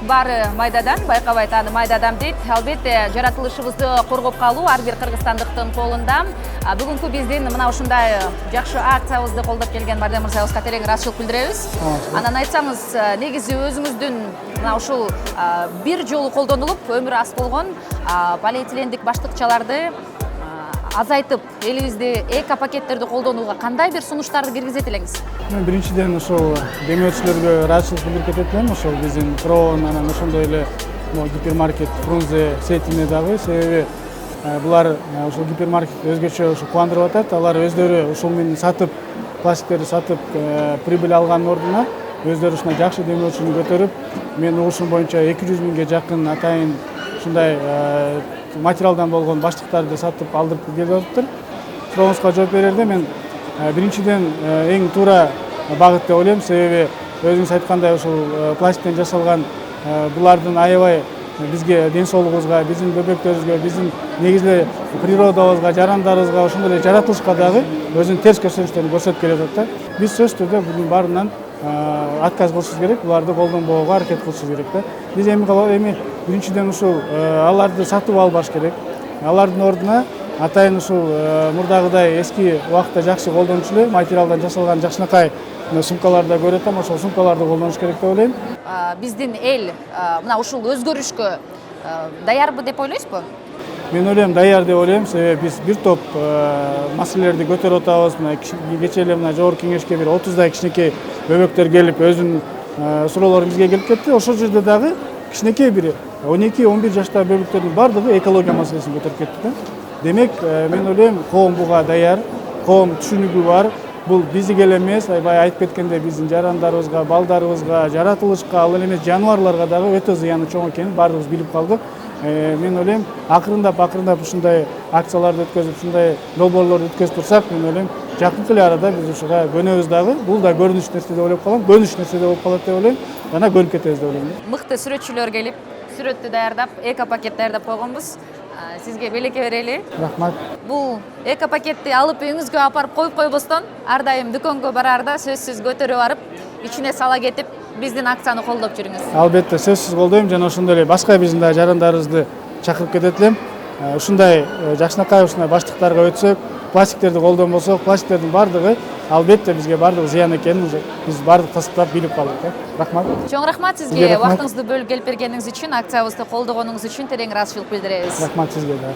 баары майдадан, байкабай тааны майдадан дейт. Албетте жаратылышыбызды коргоп калуу ар бир кыргызстандыктын колунда. Бүгүнкү биздин мына ушундай жакшы акциябызды колдоп келген Бардем мырзабызга терең ыраазычылык билдиребиз. Анан айтсаңыз, негизи өзүңүздүн мына ушул бир жолу колдонулуп өмүрү аз болгон полиэтилендик баштыкчаларды азайтып, элибизде эко-пакеттерди колдонууга кандай бир сунуштарды киргизет элеңиз? Мен биринчиден ошол демөөрчүлөргө ыраазычылык билдирип кетет элем. Ошол биздин Кроон анан ошондой эле гипермаркет Фрунзе сетине дагы, себеби булар ошол гипермаркет өзгөчө ушу кубандырып атат. Алар өздөрү ушул менен сатып, пластиктерди сатып, прибыль алгандын ордуна өздөрү ушундай жакшы демөөрчүнү көтөрүп, менин угушум боюнча 200 миңге жакын атайын ушундай материалдан болгон баштыктарды сатып алдырып келип атыптыр. Сурооңузга жооп берерде мен биринчиден эң туура багыт деп ойлойм, себеби өзүңүз айткандай ушул пластиктен жасалган булардын аябай бизге ден соолугубузга, биздин бөбөктөрүбүзгө, биздин негизи природабызга, жарандарыбызга, ошондой эле жаратылышка дагы өзүнүн терс көрсөтүштөрүн көрсөтүп келе атат да. Биз сөзсүз түрдө bunun баарынан отказ кылышыбыз керек, буларды колдонбоого аракет кылышыбыз керек да. Биз эми биринчиден ушул аларды сатып албаш керек. Алардын ордуна атайын ушул мурдагыдай эски убакытта жакшы колдончу эле материалдан жасалган жакшынакай сумкаларды көрөт атам, ошол сумкаларды колдонуш керек деп ойлойм. Биздин эл мына ушул өзгөрүшкө даярбы деп ойлойсузбу? Мен ойлойм, даяр деп ойлойм, себеби биз бир топ маселелерди көтөрүп атабыз. Мына кечээ эле мына жогорку кеңешке бир 30дай кичинекей бөбөктөр келип өзүнүн суроолорун бизге келип кетти. Ошол жерде дагы кичинекей бир 12-11 жаштагы бөбөктөрдүн баардыгы экология маселесин көтөрүп кетти да. Демек, мен ойлойм, коом буга даяр, коом түшүнүгү бар. Бул бизге эле эмес, аябай айтып кеткендей биздин жарандарыбызга, балдарыбызга, жаратылышка, ал эле эмес жаныбарларга дагы өтө зыяны чоң экенин баардыгыбыз билип калдык. Мен ойлойм, акырындап ушундай акцияларды өткөзүп, ушундай долбоорлорду өткөзүп турсак, мен ойлойм, жакынкы эле арада биз ушуга көнөбүз дагы. Бул да көрүнүш нерсе деп ойлоп калам, көнүш нерсе деп болуп калат деп ойлойм. Жана көнүп кетебиз деп ойлойм. Мыкты сүрөтчүлөр келип, сүрөттү даярдап, эко-пакет даярдап койгонбуз. Сизге белекке берели. Рахмат. Бул эко-пакетти алып үйүңүзгө апарып коюп койбостон, ар дайым дүкөнгө бараарда сөзсүз көтөрүп барып, ичине сала кетип, биздин акцияны колдоп жүрүңүз. Албетте, сөзсүз колдойм жана ошондой эле башка биздин да жарандарыбызды чакырып кетет элем. Ушундай жакшынакай ушундай баштыктарга өтсөк, пластиктерди колдонбосок, пластиктердин баардыгы албетте бизге баардыгы зыян экенин биз баардык тастап билип калдык. Рахмат. Чоң рахмат сизге убактыңызды бөлүп келип бергениңиз үчүн, акциябызды колдогонуңуз үчүн терең ыраазычылык билдиребиз. Рахмат сизге да.